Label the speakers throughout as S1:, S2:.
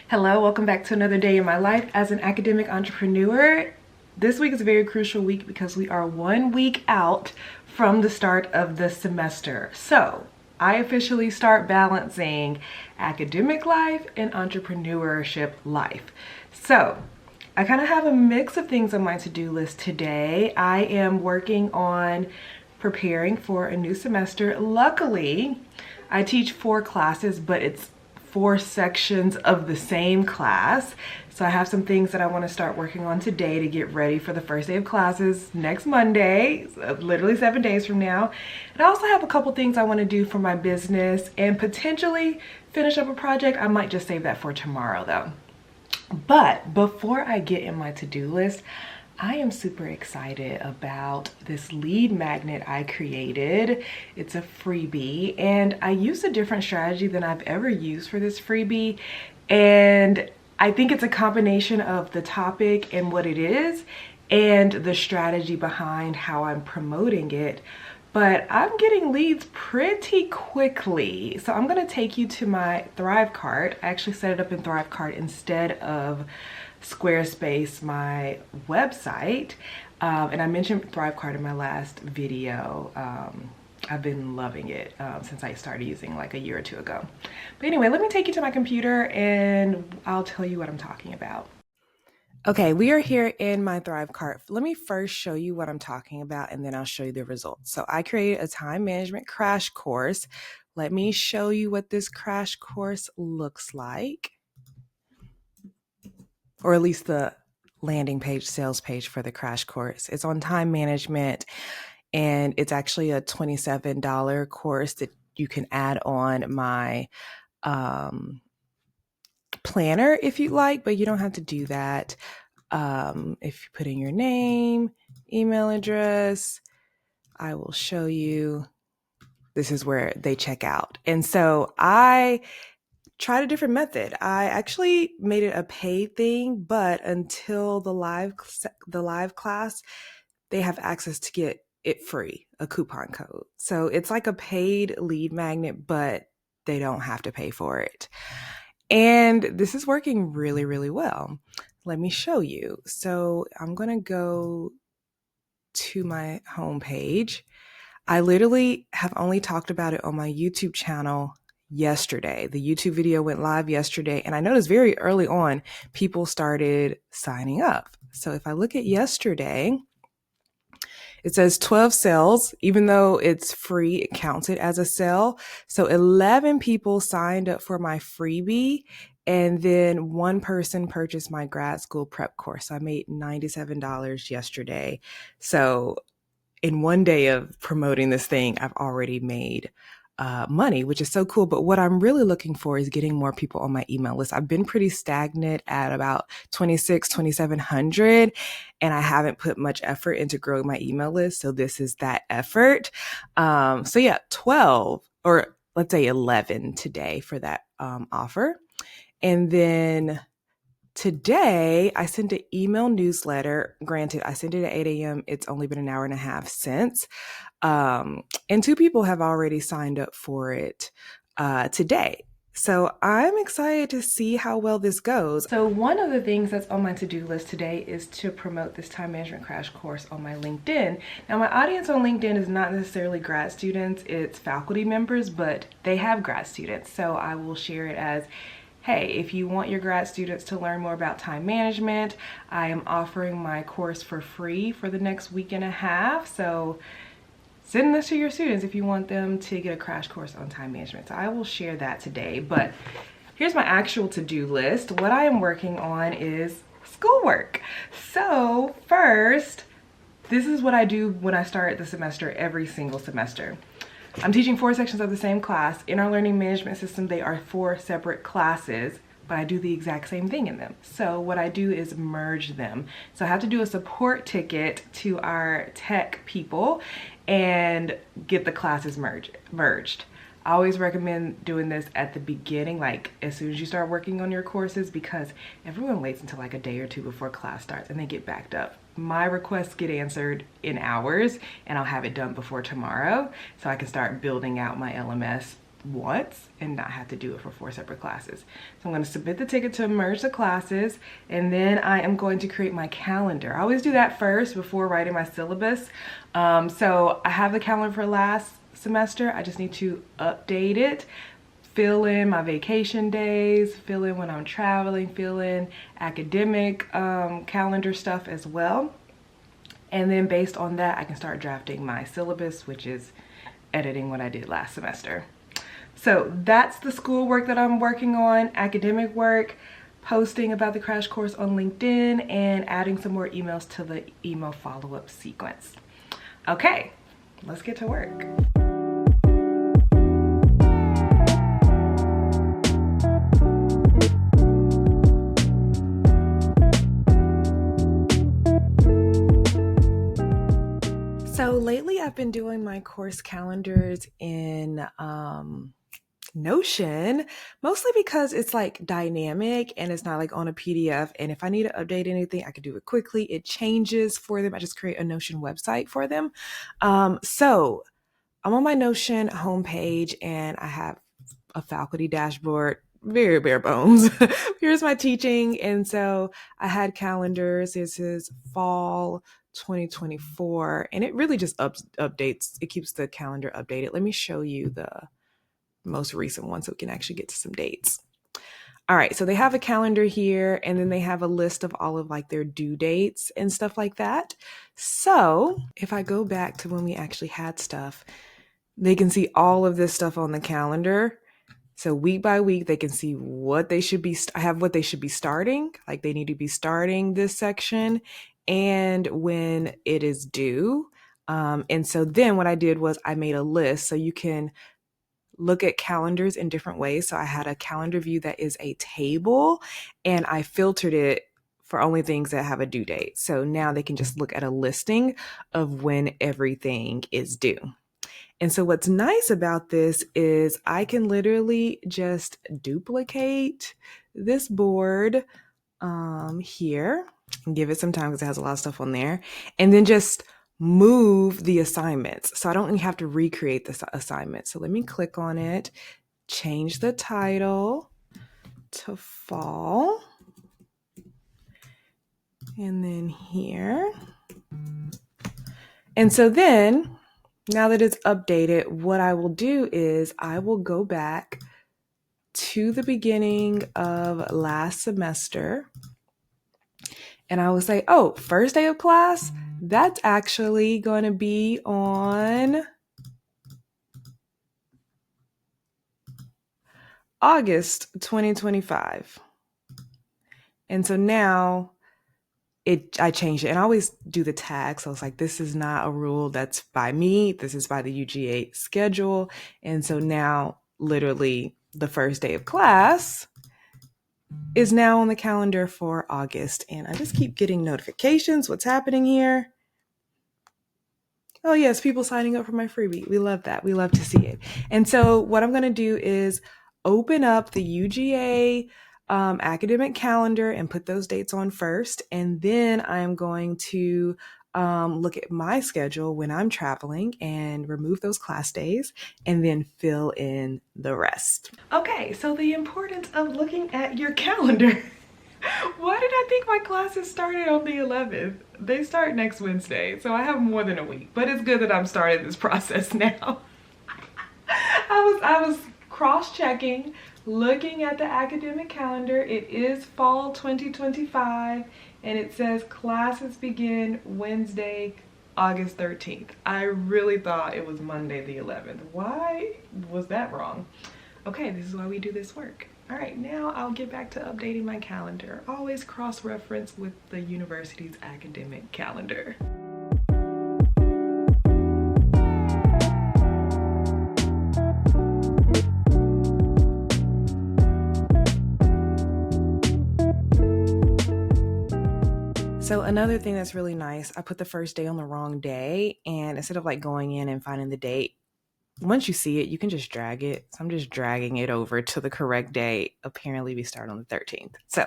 S1: Hello, welcome back to another day in my life as an academic entrepreneur. This week is a very crucial week because we are 1 week out from the start of the semester. So I officially start balancing academic life and entrepreneurship life. So I kind of have a mix of things on my to-do list today. I am working on preparing for a new semester. Luckily, I teach 4 classes, but it's 4 sections of the same class. So I have some things that I want to start working on today to get ready for the first day of classes next Monday, so literally 7 days from now. And I also have a couple things I want to do for my business and potentially finish up a project. I might just save that for tomorrow though. But before I get in my to-do list, I am super excited about this lead magnet I created. It's a freebie and I used a different strategy than I've ever used for this freebie. And I think it's a combination of the topic and what it is and the strategy behind how I'm promoting it. But I'm getting leads pretty quickly. So I'm gonna take you to my Thrive cart. I actually set it up in Thrive cart instead of Squarespace, my website. And I mentioned Thrive cart in my last video. I've been loving it since I started using like a year or two ago. But anyway, let me take you to my computer and I'll tell you what I'm talking about. Okay, we are here in my Thrive cart. Let me first show you what I'm talking about and then I'll show you the results. So I created a time management crash course. Let me show you what this crash course looks like, or at least the landing page, sales page for the crash course. It's on time management and it's actually a $27 course that you can add on my planner if you like, but you don't have to do that. If you put in your name, email address, I will show you. This is where they check out. And so I tried a different method. I actually made it a paid thing, but until the live class, they have access to get it free, a coupon code. So it's like a paid lead magnet, but they don't have to pay for it. And this is working really, really well. Let me show you. So I'm going to go to my homepage. I literally have only talked about it on my YouTube channel yesterday. The YouTube video went live yesterday, and I noticed very early on, people started signing up. So if I look at yesterday, it says 12 sales. Even though it's free, it counts it as a sale. So 11 people signed up for my freebie, and then 1 person purchased my grad school prep course. So I made $97 yesterday. So in 1 day of promoting this thing, I've already made money, which is so cool. But what I'm really looking for is getting more people on my email list. I've been pretty stagnant at about 2,700, and I haven't put much effort into growing my email list. So this is that effort. So yeah, 12, or let's say 11 today for that offer. And then today, I sent an email newsletter. Granted, I sent it at 8 a.m. It's only been an hour and a half since. And 2 people have already signed up for it today. So I'm excited to see how well this goes. So one of the things that's on my to-do list today is to promote this time management crash course on my LinkedIn. Now, my audience on LinkedIn is not necessarily grad students, it's faculty members, but they have grad students. So I will share it as, hey, if you want your grad students to learn more about time management, I am offering my course for free for the next week and a half. So send this to your students if you want them to get a crash course on time management. So I will share that today, but here's my actual to-do list. What I am working on is schoolwork. So first, this is what I do when I start the semester every single semester. I'm teaching 4 sections of the same class. In our learning management system, they are 4 separate classes, but I do the exact same thing in them. So what I do is merge them. So I have to do a support ticket to our tech people and get the classes merged. I always recommend doing this at the beginning, like as soon as you start working on your courses, because everyone waits until like a day or 2 before class starts and they get backed up. My requests get answered in hours and I'll have it done before tomorrow so I can start building out my LMS once and not have to do it for 4 separate classes. So I'm going to submit the ticket to merge the classes, and then I am going to create my calendar. I always do that first before writing my syllabus. So I have the calendar for last semester. I just need to update it, fill in my vacation days, fill in when I'm traveling, fill in academic calendar stuff as well. And then based on that, I can start drafting my syllabus, which is editing what I did last semester. So that's the schoolwork that I'm working on, academic work, posting about the crash course on LinkedIn, and adding some more emails to the email follow-up sequence. Okay, let's get to work. So lately I've been doing my course calendars in Notion, mostly because it's like dynamic and it's not like on a PDF. And if I need to update anything, I can do it quickly. It changes for them. I just create a Notion website for them. So I'm on my Notion homepage and I have a faculty dashboard, very bare bones. Here's my teaching. And so I had calendars. This is fall 2024, and it really just updates. It keeps the calendar updated. Let me show you the most recent one so we can actually get to some dates. All right, so they have a calendar here, and then they have a list of all of like their due dates and stuff like that. So if I go back to when we actually had stuff, they can see all of this stuff on the calendar. So week by week, they can see what they should be. I have what they should be starting, like they need to be starting this section, and when it is due. And so then what I did was I made a list so you can look at calendars in different ways. So I had a calendar view that is a table, and I filtered it for only things that have a due date. So now they can just look at a listing of when everything is due. And so what's nice about this is I can literally just duplicate this board here and give it some time because it has a lot of stuff on there, and then just move the assignments. So I don't have to recreate this assignment. So let me click on it, change the title to fall, and then here. And so then, now that it's updated, what I will do is I will go back to the beginning of last semester, and I will say, oh, first day of class, that's actually going to be on August 2025. And so now I changed it, and I always do the tag. So it's like, this is not a rule that's by me. This is by the UGA schedule. And so now literally the first day of class is now on the calendar for August. And I just keep getting notifications. What's happening here? Oh yes, people signing up for my freebie. We love that. We love to see it. And so what I'm going to do is open up the UGA academic calendar and put those dates on first. And then I'm going to look at my schedule when I'm traveling and remove those class days and then fill in the rest. Okay, so the importance of looking at your calendar. Why did I think my classes started on the 11th? They start next Wednesday, so I have more than a week, but it's good that I'm starting this process now. I was cross-checking, looking at the academic calendar. It is fall 2025, and it says classes begin Wednesday, August 13th. I really thought it was Monday the 11th. Why was that wrong? Okay, this is why we do this work. All right, now I'll get back to updating my calendar. Always cross-reference with the university's academic calendar. So another thing that's really nice, I put the first day on the wrong day, and instead of like going in and finding the date, once you see it, you can just drag it. So I'm just dragging it over to the correct day. Apparently we start on the 13th. So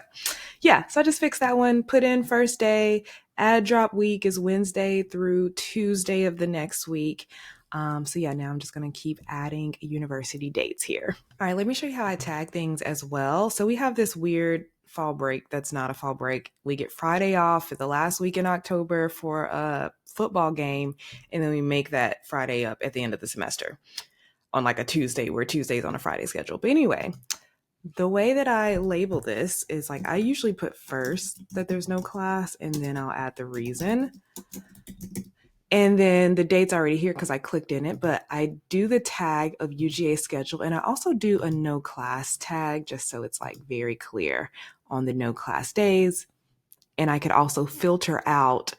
S1: yeah, so I just fixed that one, put in first day, add drop week is Wednesday through Tuesday of the next week. So yeah, now I'm just going to keep adding university dates here. All right, let me show you how I tag things as well. So we have this weird fall break that's not a fall break. We get Friday off for the last week in October for a football game, and then we make that Friday up at the end of the semester on like a Tuesday, where Tuesday's on a Friday schedule. But anyway, the way that I label this is like I usually put first that there's no class, and then I'll add the reason. And then the date's already here because I clicked in it, but I do the tag of UGA schedule, and I also do a no class tag just so it's like very clear on the no class days. And I could also filter out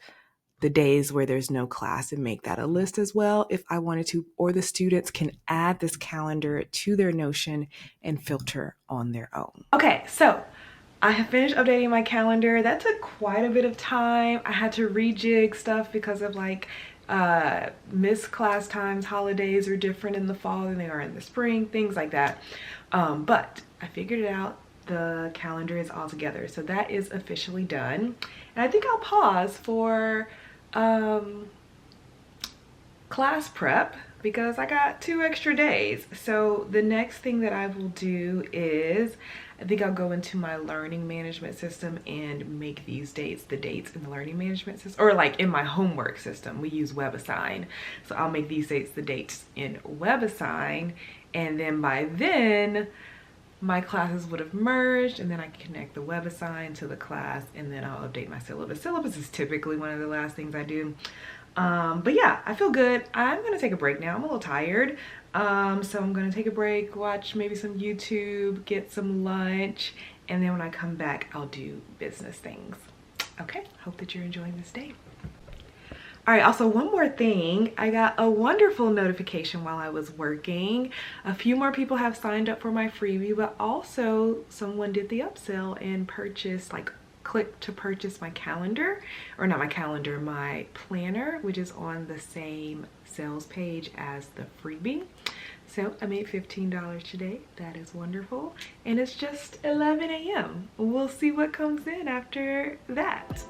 S1: the days where there's no class and make that a list as well if I wanted to, or the students can add this calendar to their Notion and filter on their own. Okay, so I have finished updating my calendar. That took quite a bit of time. I had to rejig stuff because of like missed class times. Holidays are different in the fall than they are in the spring, things like that. But I figured it out. The calendar is all together. So that is officially done. And I think I'll pause for class prep because I got 2 extra days. So the next thing that I will do is I think I'll go into my learning management system and make these dates the dates in the learning management system, or like in my homework system. We use WebAssign. So I'll make these dates the dates in WebAssign, and then by then my classes would have merged, and then I can connect the WebAssign to the class, and then I'll update my syllabus. Syllabus is typically one of the last things I do. But yeah, I feel good. I'm gonna take a break now. I'm a little tired. So I'm gonna take a break, watch maybe some YouTube, get some lunch, and then when I come back, I'll do business things. Okay, hope that you're enjoying this day. All right, also one more thing. I got a wonderful notification while I was working. A few more people have signed up for my freebie, but also someone did the upsell and purchased, like clicked to purchase my calendar, or not my calendar, my planner, which is on the same sales page as the freebie. So I made $15 today. That is wonderful. And it's just 11 a.m. We'll see what comes in after that.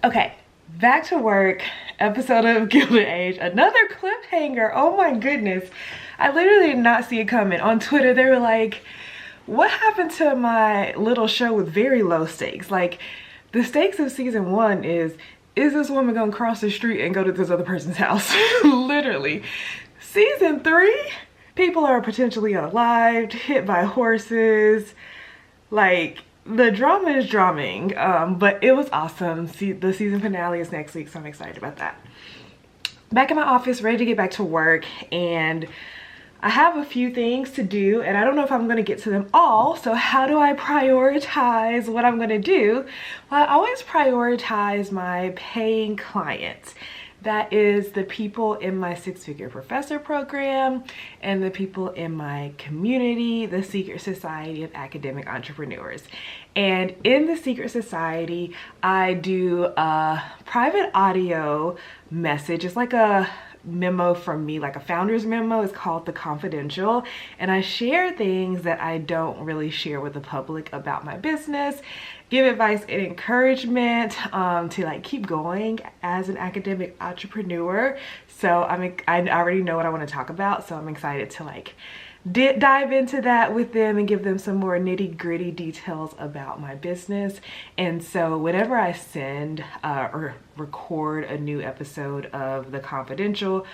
S1: Okay, back to work. Episode of Gilded Age, another cliffhanger. Oh my goodness, I literally did not see it coming. On Twitter they were like, what happened to my little show with very low stakes? Like, the stakes of season 1 is this woman gonna cross the street and go to this other person's house? Literally. Season 3, people are potentially unalived, hit by horses. Like, the drama is drumming, but it was awesome. The season finale is next week, so I'm excited about that. Back in my office, ready to get back to work, and I have a few things to do, and I don't know if I'm gonna get to them all, so how do I prioritize what I'm gonna do? Well, I always prioritize my paying clients. That is the people in my 6-figure professor program and the people in my community, the Secret Society of Academic Entrepreneurs. And in the Secret Society, I do a private audio message. It's like a memo from me, like a founder's memo. It's called The Confidential, and I share things that I don't really share with the public about my business, give advice and encouragement to like keep going as an academic entrepreneur. So I already know what I want to talk about, so I'm excited to like dive into that with them and give them some more nitty-gritty details about my business. And so whenever I send or record a new episode of The Confidential,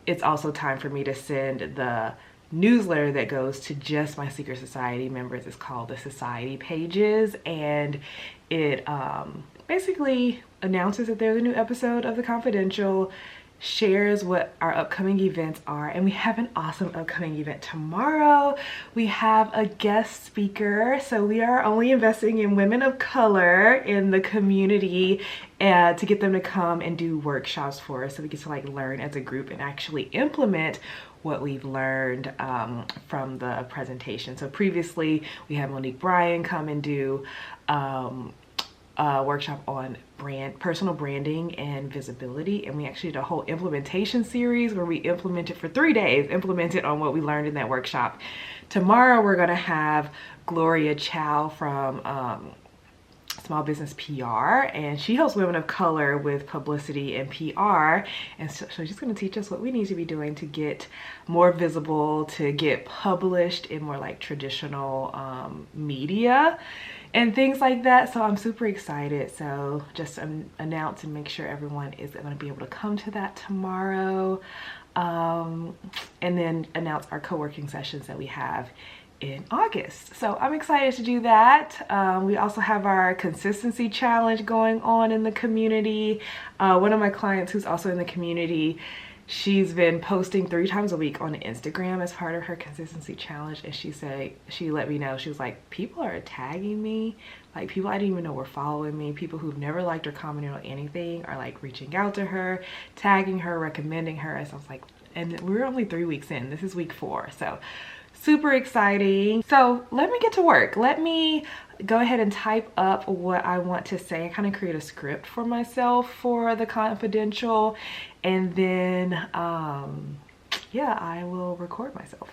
S1: it's also time for me to send the newsletter that goes to just my Secret Society members. It's called the Society Pages, and it basically announces that there's a new episode of The Confidential, shares what our upcoming events are, and we have an awesome upcoming event tomorrow. We have a guest speaker, so we are only investing in women of color in the community to get them to come and do workshops for us, so we get to like learn as a group and actually implement what we've learned from the presentation. So previously we had Monique Bryan come and do a workshop on personal branding and visibility, and we actually did a whole implementation series where we implemented for 3 days, implemented on what we learned in that workshop. Tomorrow we're gonna have Gloria Chow from small business PR, and she helps women of color with publicity and PR. And so she's going to teach us what we need to be doing to get more visible, to get published in more like traditional media and things like that. So I'm super excited. So just announce and make sure everyone is going to be able to come to that tomorrow. And then announce our co-working sessions that we have in August. So I'm excited to do that. We also have our consistency challenge going on in the community. One of my clients who's also in the community, she's been posting 3 times a week on Instagram as part of her consistency challenge. And she let me know, she was like, people are tagging me. Like people I didn't even know were following me. People who've never liked or commented on anything are like reaching out to her, tagging her, recommending her. And so I was like, and we're only 3 weeks in. This is week 4. So super exciting. So let me get to work. Let me go ahead and type up what I want to say. I kind of create a script for myself for the confidential, and then yeah, I will record myself.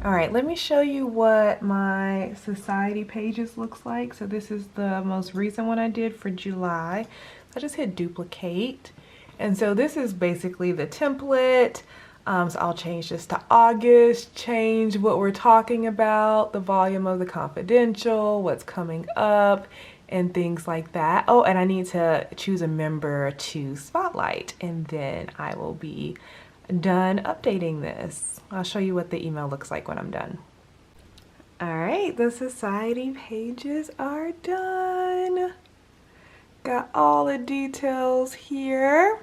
S1: All right, let me show you what my society pages looks like. So this is the most recent one I did for July. I just hit duplicate. And so this is basically the template. So I'll change this to August, change what we're talking about, the volume of the confidential, what's coming up, and things like that. Oh, and I need to choose a member to spotlight, and then I will be done updating this. I'll show you what the email looks like when I'm done. All right, the society pages are done. Got all the details here.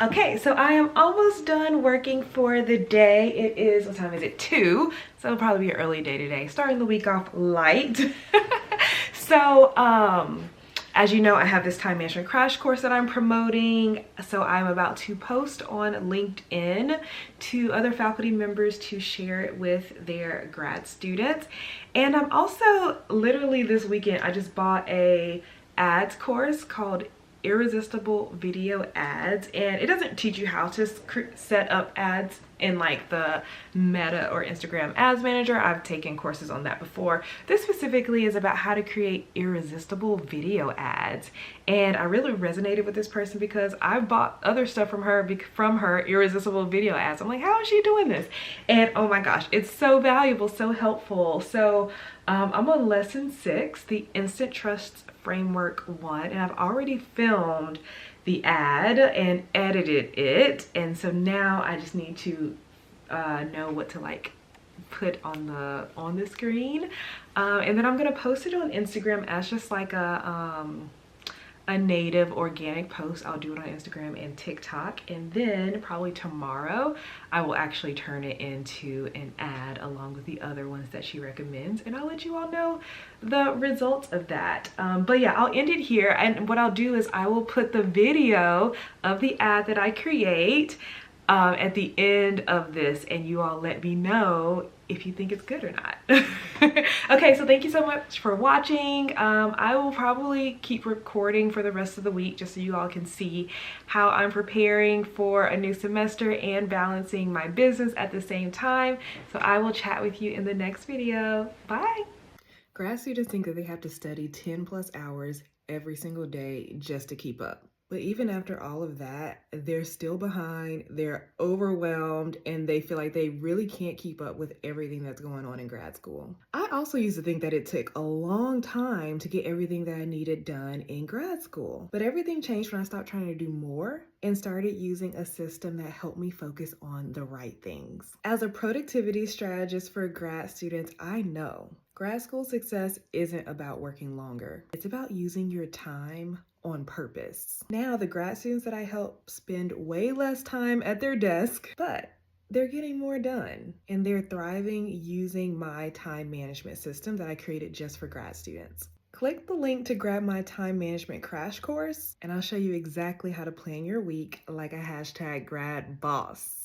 S1: Okay, so I am almost done working for the day. It is, what time is it? 2. So it'll probably be an early day today. Starting the week off light. So, as you know, I have this time management crash course that I'm promoting. So I'm about to post on LinkedIn to other faculty members to share it with their grad students. And I'm also, literally this weekend, I just bought a ads course called Irresistible Video Ads, and it doesn't teach you how to set up ads in like the Meta or Instagram ads manager. I've taken courses on that before. This specifically is about how to create irresistible video ads, and I really resonated with this person because I've bought other stuff from her irresistible video ads. I'm like, how is she doing this? And oh my gosh, it's so valuable, so helpful. So I'm on lesson 6, the Instant Trust Framework 1, and I've already filmed the ad and edited it, and so now I just need to know what to like put on the screen, and then I'm gonna post it on Instagram as just like a native organic post. I'll do it on Instagram and TikTok, and then probably tomorrow I will actually turn it into an ad along with the other ones that she recommends, and I'll let you all know the results of that. But yeah, I'll end it here, and what I'll do is I will put the video of the ad that I create at the end of this, and you all let me know if you think it's good or not. Okay, so thank you so much for watching. I will probably keep recording for the rest of the week just so you all can see how I'm preparing for a new semester and balancing my business at the same time. So I will chat with you in the next video. Bye. Grad students think that they have to study 10+ hours every single day just to keep up. But even after all of that, they're still behind, they're overwhelmed, and they feel like they really can't keep up with everything that's going on in grad school. I also used to think that it took a long time to get everything that I needed done in grad school. But everything changed when I stopped trying to do more and started using a system that helped me focus on the right things. As a productivity strategist for grad students, I know grad school success isn't about working longer. It's about using your time on purpose. Now, the grad students that I help spend way less time at their desk, but they're getting more done, and they're thriving using my time management system that I created just for grad students. Click the link to grab my time management crash course, and I'll show you exactly how to plan your week like a #grad boss.